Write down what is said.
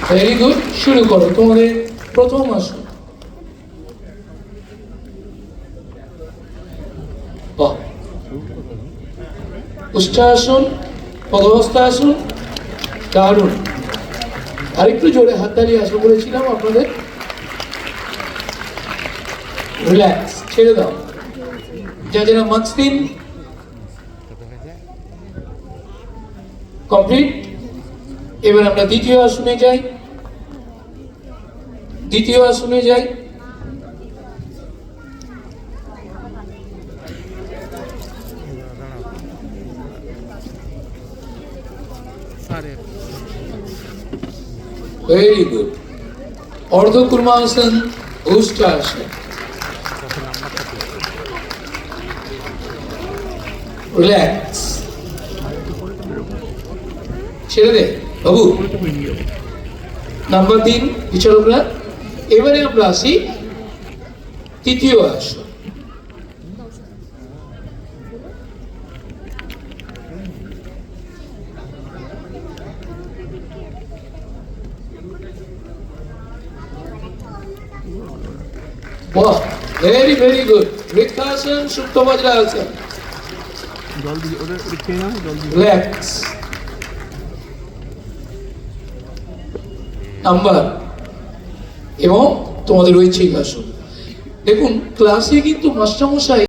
Very good, শুরু করো তোমাদের প্রথম আসন। বাহ, উষ্ঠাসন, পদহস্তাসন, দারুণ। আরেকটু জোরে হাততালি আশা করেছিলাম আপনাদের। রিল্যাক্স, ছেড়ে দাও। যা যারা মার্কস দিন কমপ্লিট। এবার আমরা দ্বিতীয় আসনে যাই। দ্বিতীয় আসনে যাই। Very good. অর্ধ কুর্মাসন, উষ্ঠাসন। রিল্যাক্স, ছেড়ে দে বাবু। নাম্বার 3 বিচারকরা। এবারে আমরা আসি তৃতীয় আসন। বাহ, ভেরি ভেরি গুড। বৃক্ষাসন, সুপ্ত বজ্রাসন। রিল্যাক্স। নাম্বার এবং তোমাদের ঐচ্ছিক আসন। দেখুন ক্লাসে কিন্তু মাস্টারমশাই